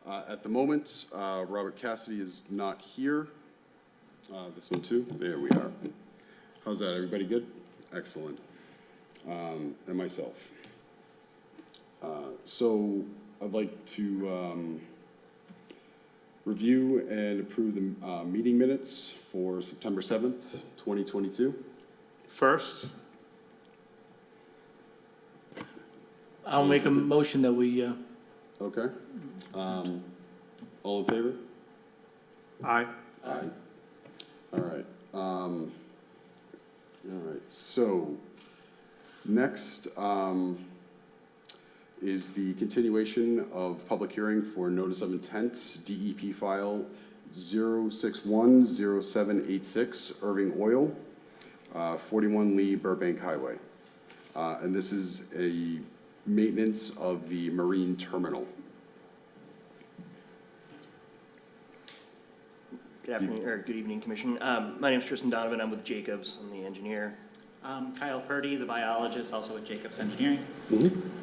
At the moment, Robert Cassidy is not here. This one too, there we are. How's that, everybody good? Excellent. And myself. So I'd like to review and approve the meeting minutes for September 7th, 2022. First, I'll make a motion that we, Okay. All in favor? aye. Aye. All right. All right. So next is the continuation of public hearing for notice of intent, DEP file 0610786, Irving Oil, 41 Lee Burbank Highway. And this is a maintenance of the marine terminal. Good afternoon, or good evening, Commission. My name is Tristan Donovan. I'm with Jacobs. I'm the engineer. Kyle Purdy, the biologist, also with Jacobs Engineering.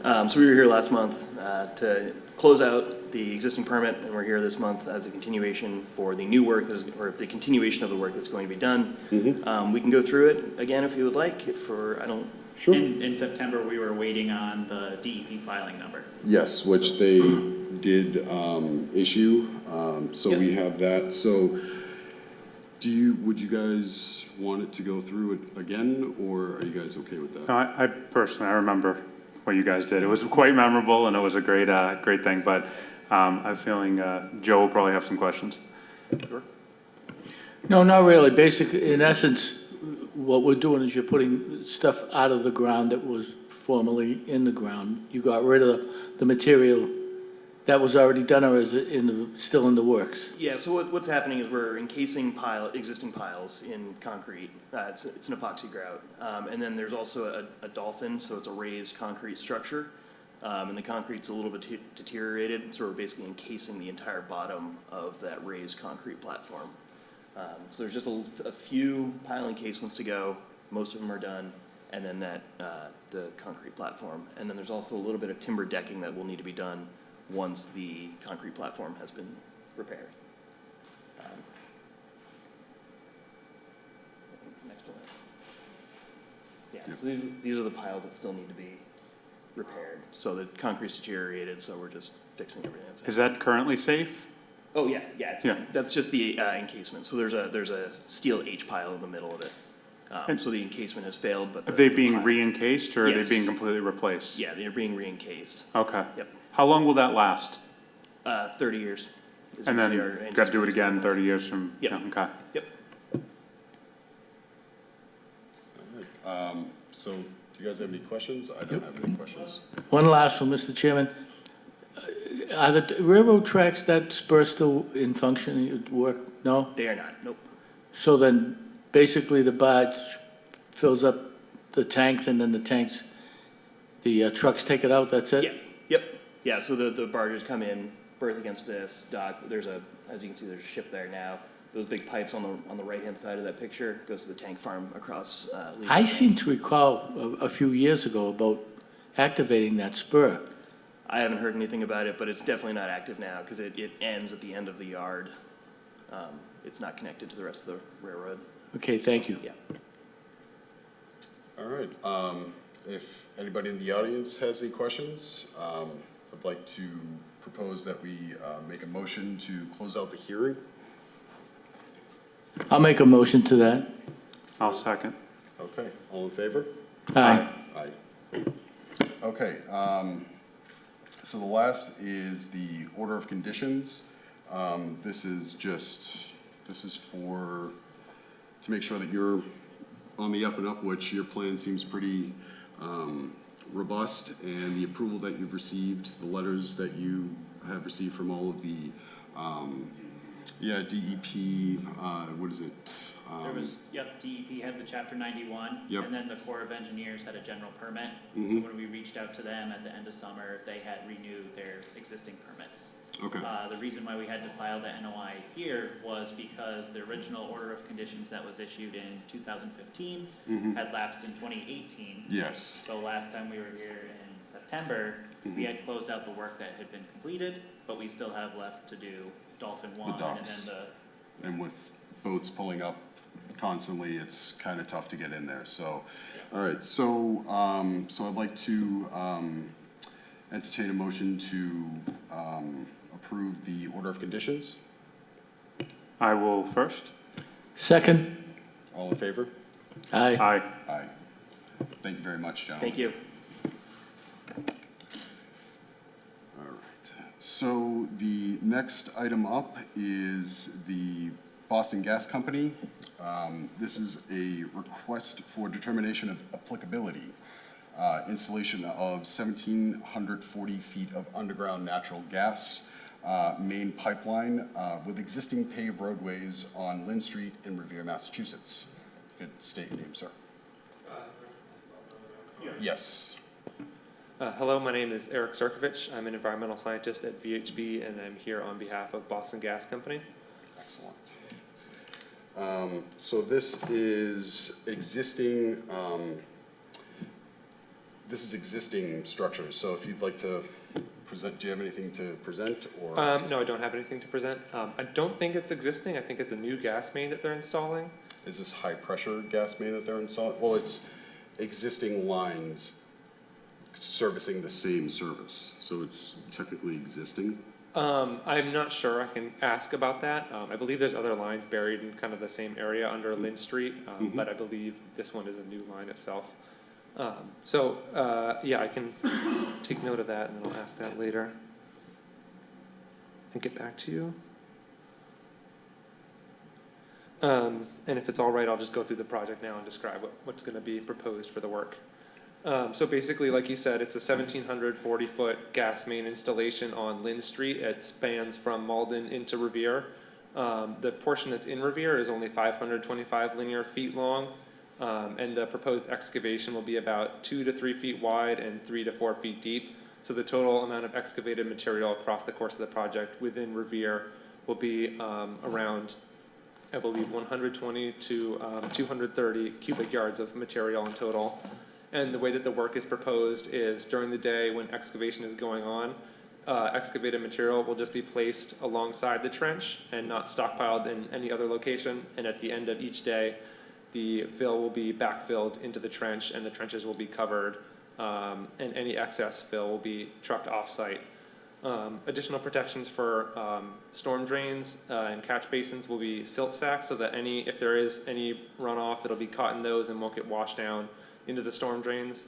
So we were here last month to close out the existing permit, and we're here this month as a continuation for the new work that is, or the continuation of the work that's going to be done. We can go through it again if you would like. I don't. Sure. In September, we were waiting on the DEP filing number. Yes, which they did issue, so we have that. So would you guys want it to go through it again, or are you guys okay with that? No, I personally, I remember what you guys did. It was quite memorable, and it was a great, great thing. But I'm feeling Joe will probably have some questions. Sure. no, not really. Basically, in essence, what we're doing is you're putting stuff out of the ground that was formerly in the ground. You got rid of the material that was already done, or is it still in the works? Yeah, so what's happening is we're encasing existing piles in concrete. It's an epoxy grout. And then there's also a dolphin, so it's a raised concrete structure. And the concrete's a little bit deteriorated, so we're basically encasing the entire bottom of that raised concrete platform. So there's just a few pile encasements to go. Most of them are done. And then the concrete platform. And then there's also a little bit of timber decking that will need to be done once the concrete platform has been repaired. What's the next one? Yeah, so these are the piles that still need to be repaired. So the concrete's deteriorated, so we're just fixing everything that's Is that currently safe? Oh, yeah, it's Yeah. fine. That's just the encasement. So there's a steel H pile in the middle of it. So the encasement has failed, but Are they the being pile- re-encased, or are Yes. they being completely replaced? Yeah, they're being re-encased. Okay. Yep. How long will that last? 30 years. is And then usually our got to do it anticipated again 30 years from? Yep. Yeah, okay. Yep. So do you guys have any questions? I don't have any questions. One last one, Mr. Chairman. Are the railroad tracks, that spur still in function, it work? No? They are not. Nope. So then, basically, the barge fills up the tanks, and then the trucks take it out, that's it? Yeah. Yep. Yeah. So the barges come in, berth against this dock. As you can see, there's a ship there now. Those big pipes on the right hand side of that picture goes to the tank farm across. I seem to recall a few years ago about activating that spur. I haven't heard anything about it, but it's definitely not active now because it ends at the end of the yard. It's not connected to the rest of the railroad. Okay, thank you. Yeah. All right. If anybody in the audience has any questions, I'd like to propose that we make a motion to close out the hearing. I'll make a motion to that. I'll second. Okay, all in favor? Aye. Aye. Okay, so the last is the order of conditions. This is to make sure that you're on the up and up, which your plan seems pretty robust, and the approval that you've received, the letters that you have received from all of the, DEP, what is it? There was, DEP had the Chapter 91. Yep. And then the Corps of Engineers had a general permit. So when we reached out to them at the end of summer, they had renewed their existing permits. Okay. The reason why we had to file the NOI here was because the original order of conditions that was issued in 2015 had lapsed in 2018. Yes. So last time we were here in September, we had closed out the work that had been completed, but we still have left to do Dolphin One and docks. then And with boats pulling up constantly, it's kind of tough to get in there, so. All right, so, so I'd like to, entertain a motion to, approve the order of conditions. I will first. Second? All in favor? Aye. Aye. Aye. Thank you very much, gentlemen. Thank you. All right, so the next item up is the Boston Gas Company. This is a request for determination of applicability. Installation of 1,740 feet of underground natural gas main pipeline with existing paved roadways on Lynn Street in Revere, Massachusetts. Good, state your name, sir. Yes. Hello, my name is Eric Serkovich. I'm an environmental scientist at VHB, and I'm here on behalf of Boston Gas Company. Excellent. So this is existing, structures, so if you'd like to present, do you have anything to present, or? No, I don't have anything to present. I don't think it's existing. I think it's a new gas main that they're installing. Is this high-pressure gas main that they're installing? Well, it's existing lines servicing the same service, so it's technically existing. I'm not sure. I can ask about that. I believe there's other lines buried in kind of the same area under Lynn Street, but I believe this one is a new line itself. Yeah, I can take note of that, and then I'll ask that later and get back to you. And if it's all right, I'll just go through the project now and describe what's going to be proposed for the work. So basically, like you said, it's a 1,740-foot gas main installation on Lynn Street. It spans from Malden into Revere. The portion that's in Revere is only 525 linear feet long, and the proposed excavation will be about 2 to 3 feet wide and 3 to 4 feet deep. So the total amount of excavated material across the course of the project within Revere will be around, I believe, 120 to 230 cubic yards of material in total. And the way that the work is proposed is during the day when excavation is going on, excavated material will just be placed alongside the trench and not stockpiled in any other location. And at the end of each day, the fill will be backfilled into the trench and the trenches will be covered, and any excess fill will be trucked off-site. Additional protections for storm drains and catch basins will be silt sacks, so that if there is any runoff, it'll be caught in those and won't get washed down into the storm drains.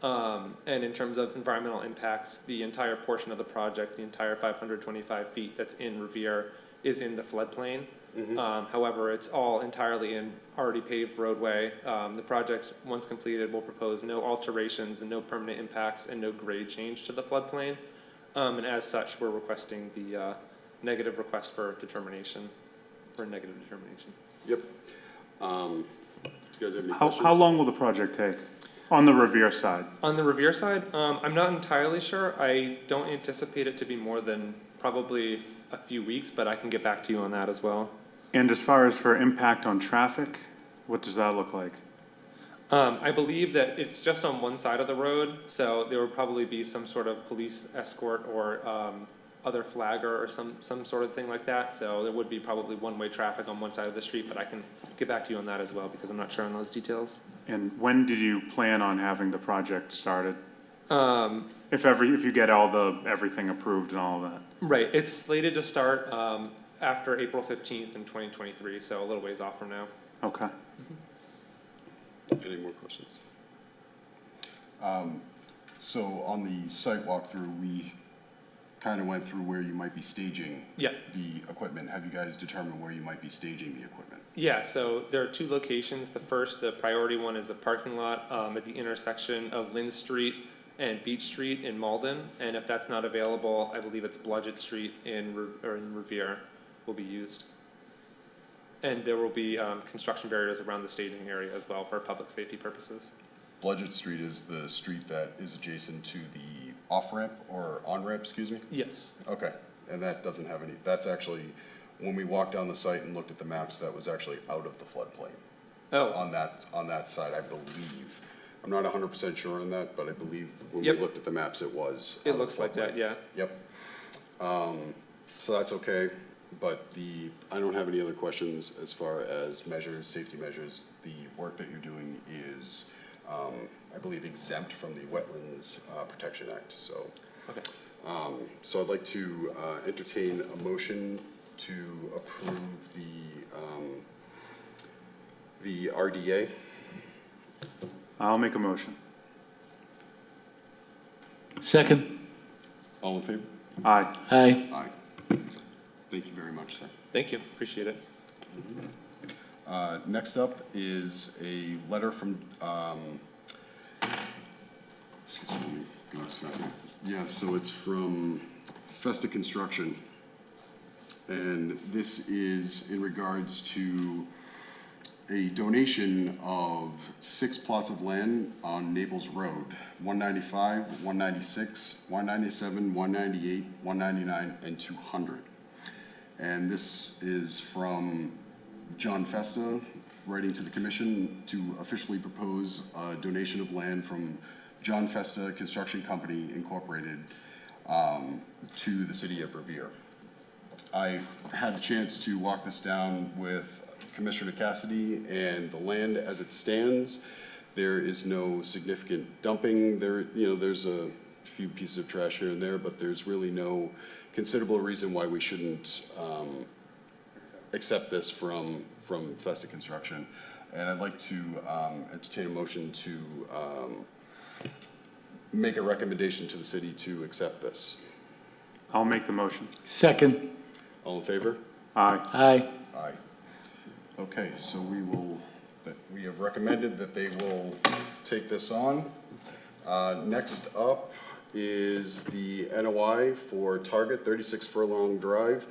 And in terms of environmental impacts, the entire portion of the project, the entire 525 feet that's in Revere, is in the floodplain. However, it's all entirely in already paved roadway. The project, once completed, will propose no alterations and no permanent impacts and no grade change to the floodplain. And as such, we're requesting the negative request for determination, for negative determination. Yep. Do you guys have any How questions? long will the project take on the Revere side? On the Revere side, I'm not entirely sure. I don't anticipate it to be more than probably a few weeks, but I can get back to you on that as well. And as far as for impact on traffic, what does that look like? I believe that it's just on one side of the road, so there will probably be some sort of police escort or other flagger or some sort of thing like that. So there would be probably one-way traffic on one side of the street, but I can get back to you on that as well because I'm not sure on those details. And when did you plan on having the project started? If If you get everything approved and all of that? Right, it's slated to start after April 15th in 2023, so a little ways off from now. Okay. Any more questions? So on the site walkthrough, we kind of went through where you might be staging Yeah. the equipment. Have you guys determined where you might be staging the equipment? Yeah, so there are two locations. The priority one is a parking lot at the intersection of Lynn Street and Beach Street in Malden. And if that's not available, I believe it's Bludgett Street in Revere will be used. And there will be construction barriers around the staging area as well for public safety purposes. Bludgett Street is the street that is adjacent to the off-ramp or on-ramp, excuse me? Yes. Okay, and that doesn't have any, that's actually, when we walked down the site and looked at the maps, that was actually out of the floodplain. Oh. On that side, I believe. I'm not 100% sure on that, but I believe when we Yep. looked at the maps, it was. It looks like that, yeah. Yep. So that's okay, but I don't have any other questions as far as measures, safety measures. The work that you're doing is, I believe, exempt from the Wetlands Protection Act, so. Okay. So I'd like to entertain a motion to approve the RDA. I'll make a motion. Second? All in favor? Aye. Aye. Aye. Thank you very much, sir. Thank you, appreciate it. Next up is a letter from, excuse me, let me go a second. Yeah, so it's from Festa Construction. And this is in regards to a donation of 6 plots of land on Naples Road, 195, 196, 197, 198, 199, and 200. And this is from John Festa, writing to the commission to officially propose a donation of land from John Festa Construction Company Incorporated to the city of Revere. I had a chance to walk this down with Commissioner Cassidy, and the land as it stands, there is no significant dumping. There's a few pieces of trash here and there, but there's really no considerable reason why we shouldn't accept this from Festa Construction. And I'd like to entertain a motion to make a recommendation to the city to accept this. I'll make the motion. Second? All in favor? Aye. Aye. Aye. Okay, so we have recommended that they will take this on. Next up is the NOI for Target 36 Furlong Drive,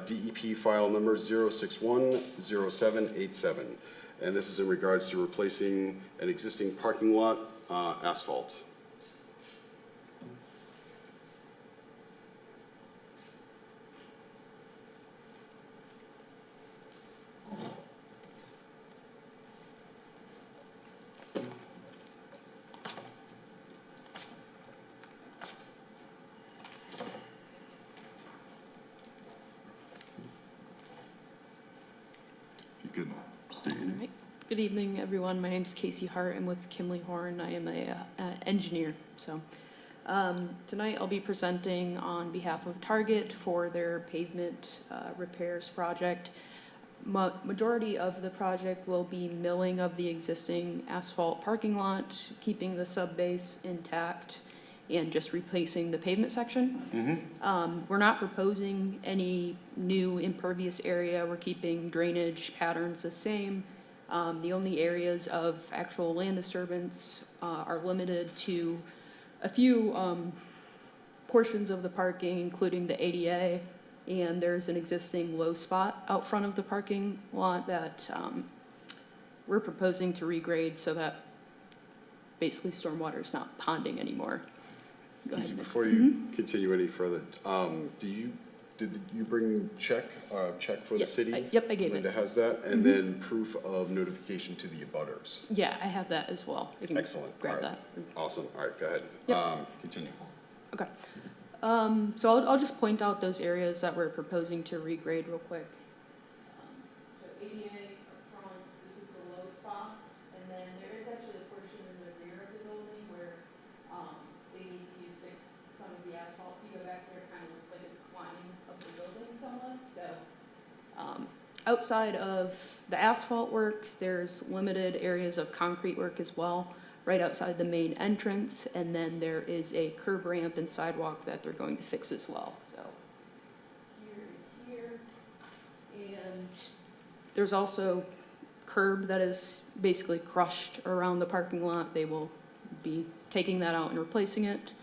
DEP file number 0610787. And this is in regards to replacing an existing parking lot asphalt. You could state your name. Right. Good evening, everyone. My name is Casey Hart. I'm with Kimley Horn. I am a engineer. So tonight I'll be presenting on behalf of Target for their pavement repairs project. Majority of the project will be milling of the existing asphalt parking lot, keeping the sub-base intact, and just replacing the pavement section. We're not proposing any new impervious area. We're keeping drainage patterns the same. The only areas of actual land disturbance are limited to a few portions of the parking, including the ADA, and there's an existing low spot out front of the parking lot that we're proposing to regrade so that basically stormwater is not ponding anymore. Go ahead. Casey, before you continue any further, did you bring check for the Yes, city? yep, I gave it. Linda has that, and then proof of notification to the abutters. Yeah, I have that as well. I can Excellent. grab All right. that. Awesome, all right, go ahead. Yep. Continue. Okay. So I'll just point out those areas that we're proposing to regrade real quick. So ADA up front, this is the low spot, and then there is actually a portion in the rear of the building where they need to fix some of the asphalt. If you go back there, it kind of looks like it's climbing up the building somewhat. So outside of the asphalt work, there's limited areas of concrete work as well, right outside the main entrance, and then there is a curb ramp and sidewalk that they're going to fix as well, so. Here, and there's also curb that is basically crushed around the parking lot. They will be taking that out and replacing it.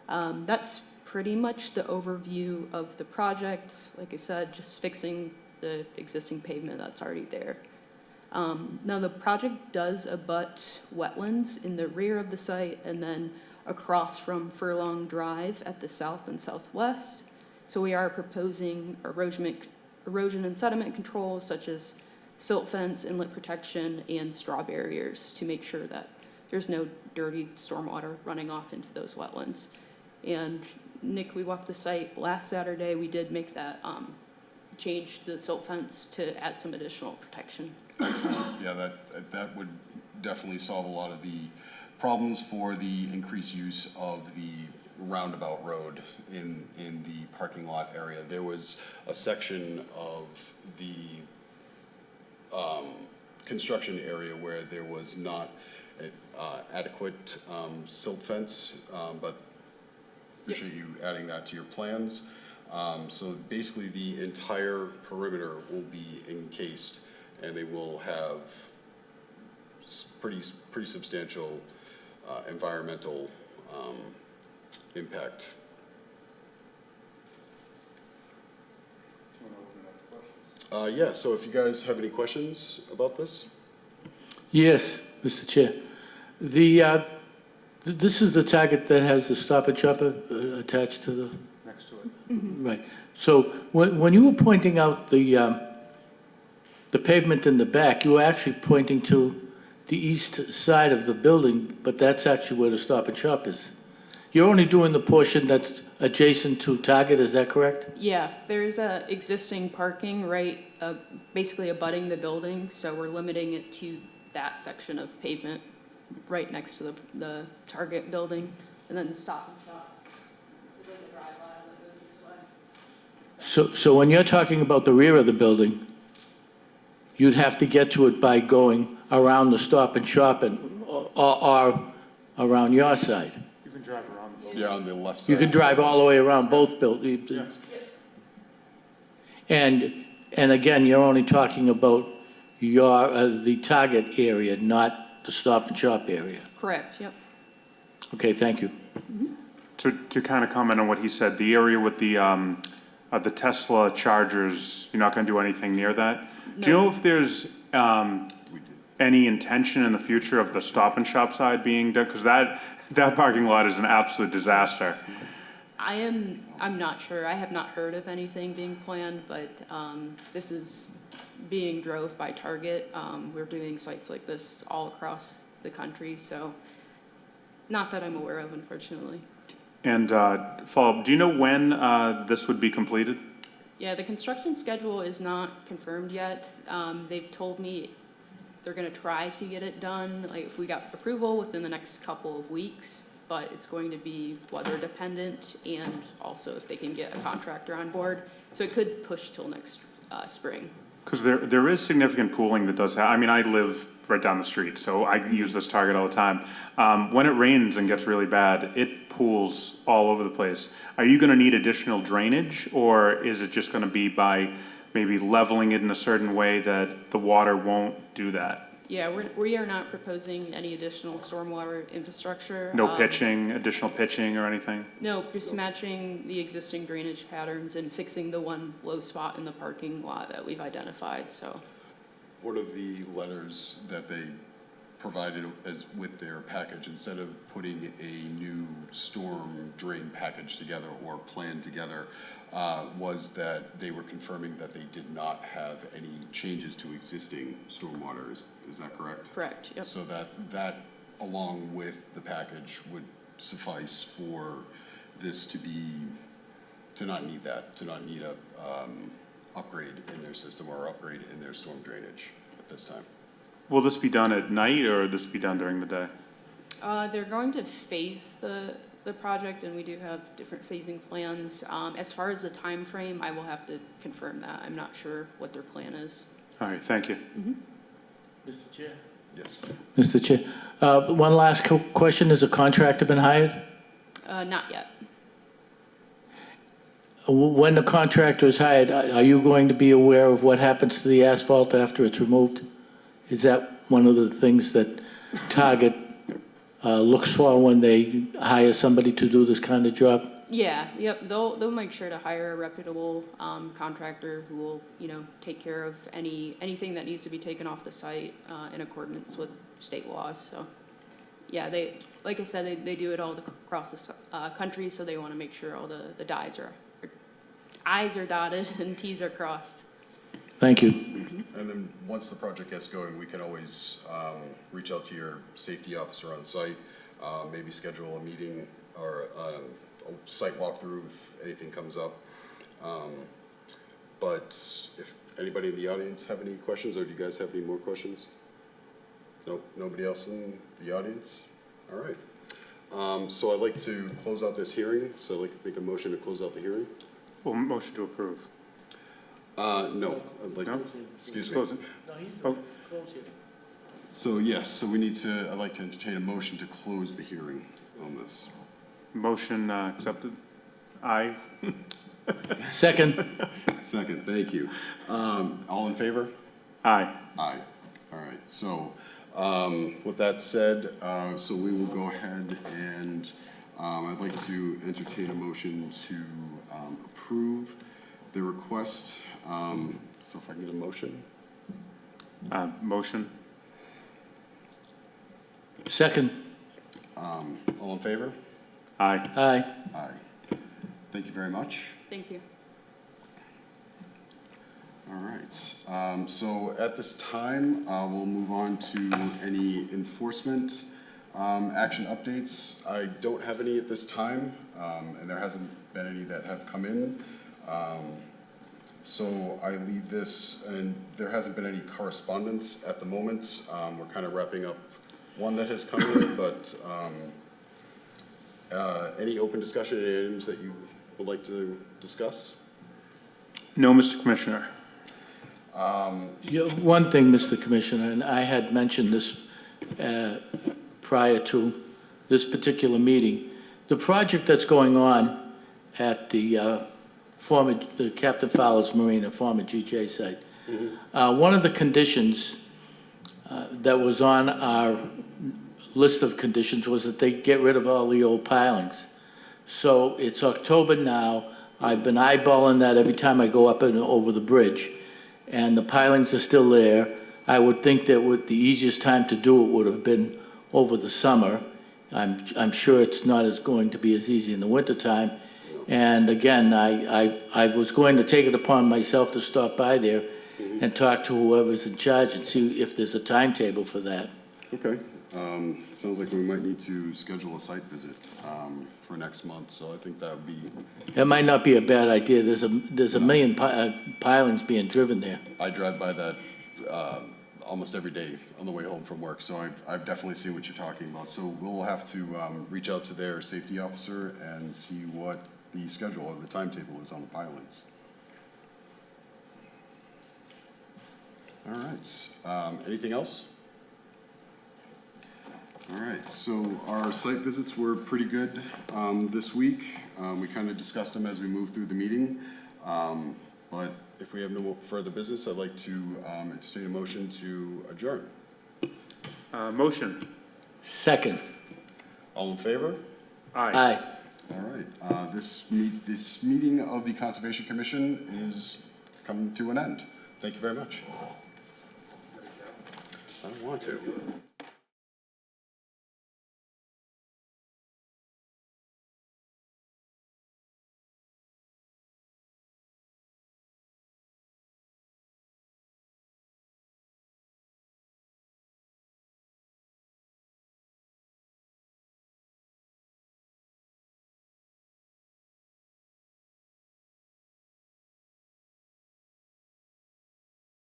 That's pretty much the overview of the project. Like I said, just fixing the existing pavement that's already there. Now the project does abut wetlands in the rear of the site and then across from Furlong Drive at the south and southwest. So we are proposing erosion and sediment controls such as silt fence, inlet protection, and straw barriers to make sure that there's no dirty stormwater running off into those wetlands. And Nick, we walked the site last Saturday, we did make that, change to the silt fence to add some additional protection. Excellent. Yeah, that would definitely solve a lot of the problems for the increased use of the roundabout road in the parking lot area. There was a section of the construction area where there was not adequate silt fence, but appreciate you adding that to your plans. So basically the entire perimeter will be encased and they will have pretty substantial environmental impact. Yeah, so if you guys have any questions about this? Yes, Mr. Chair. This is the target that has the Stop and Shop attached to the, Next to it. right. So when you were pointing out the pavement in the back, you were actually pointing to the east side of the building, but that's actually where the Stop and Shop is. You're only doing the portion that's adjacent to Target, is that correct? Yeah, there's existing parking right, basically abutting the building, so we're limiting it to that section of pavement right next to the Target building, and then the Stop and Shop. It's like a drive aisle that goes this way. So when you're talking about the rear of the building, you'd have to get to it by going around the Stop and Shop or around your side. You can drive around the building. Yeah, on the left side. You can drive all the way around both buildings. Yeah. And again, you're only talking about the Target area, not the Stop and Shop area. Correct, yep. Okay, thank you. To kind of comment on what he said, the area with the Tesla chargers, you're not gonna do anything near that? Do you know if there's, any intention in the future of the Stop and Shop side being done? Because that parking lot is an absolute disaster. I'm not sure. I have not heard of anything being planned, but this is being drove by Target. We're doing sites like this all across the country, so not that I'm aware of, unfortunately. And follow-up, do you know when this would be completed? Yeah, the construction schedule is not confirmed yet. They've told me they're gonna try to get it done, like if we got approval within the next couple of weeks, but it's going to be weather dependent and also if they can get a contractor on board. So it could push till next spring. Because there is significant pooling that does I mean, I live right down the street, so I use this Target all the time. When it rains and gets really bad, it pools all over the place. Are you gonna need additional drainage, or is it just gonna be by maybe leveling it in a certain way that the water won't do that? Yeah, we are not proposing any additional stormwater infrastructure. No pitching, additional pitching or anything? No, just matching the existing drainage patterns and fixing the one low spot in the parking lot that we've identified, so. One of the letters that they provided as with their package, instead of putting a new storm drain package together or plan together, was that they were confirming that they did not have any changes to existing stormwater. Is that correct? Correct, yep. So that along with the package would suffice for this to not need a upgrade in their system or upgrade in their storm drainage at this time. Will this be done at night or will this be done during the day? They're going to phase the project, and we do have different phasing plans. As far as the time frame, I will have to confirm that. I'm not sure what their plan is. All right, thank you. Mr. Chair? Yes. Mr. Chair, one last question. Has a contractor been hired? Not yet. When the contractor is hired, are you going to be aware of what happens to the asphalt after it's removed? Is that one of the things that Target looks for when they hire somebody to do this kind of job? Yeah, yep, they'll make sure to hire a reputable contractor who will, take care of anything that needs to be taken off the site in accordance with state laws, so. Yeah, like I said, they do it all across the country, so they want to make sure all the I's are dotted and T's are crossed. Thank you. And then, once the project gets going, we can always, reach out to your safety officer on site, maybe schedule a meeting or, a site walkthrough if anything comes up. But if anybody in the audience have any questions, or do you guys have any more questions? Nope, nobody else in the audience? All right. So I'd like to close out this hearing, so I'd like to make a motion to close out the hearing. Well, motion to approve. No, I'd like, No? excuse me. Close it. No, he's Oh. close here. So yes, so we need to, I'd like to entertain a motion to close the hearing on this. Motion accepted. Aye. Second, Second, thank you. All in favor? Aye. Aye. All right, so, with that said, so we will go ahead and, I'd like to entertain a motion to, approve the request. So if I can get a motion? Motion. second, All in favor? Aye. aye. Aye. Thank you very much. Thank you. All right, so at this time, we'll move on to any enforcement action updates. I don't have any at this time, and there hasn't been any that have come in. So I leave this, and there hasn't been any correspondence at the moment. We're kind of wrapping up one that has come in, but any open discussion items that you would like to discuss? No, Mr. Commissioner. One thing, Mr. Commissioner, and I had mentioned this prior to this particular meeting, the project that's going on at the the Captain Fowler's Marina, former GJ site, one of the conditions that was on our list of conditions was that they get rid of all the old pilings. So it's October now. I've been eyeballing that every time I go up and over the bridge, and the pilings are still there. I would think that the easiest time to do it would have been over the summer. I'm sure it's not going to be as easy in the wintertime. And again, I was going to take it upon myself to stop by there and talk to whoever's in charge and see if there's a timetable for that. Okay, sounds like we might need to schedule a site visit for next month, so I think that would be, It might not be a bad idea. There's a million pilings being driven there. I drive by that almost every day on the way home from work, so I've definitely seen what you're talking about. So we'll have to reach out to their safety officer and see what the schedule or the timetable is on the pilings. All right, anything else? All right, so our site visits were pretty good this week. We kind of discussed them as we moved through the meeting. But if we have no further business, I'd like to entertain a motion to adjourn. Motion. Second, All in favor? Aye. aye. All right, this meeting of the Conservation Commission is coming to an end. Thank you very much. I don't want to.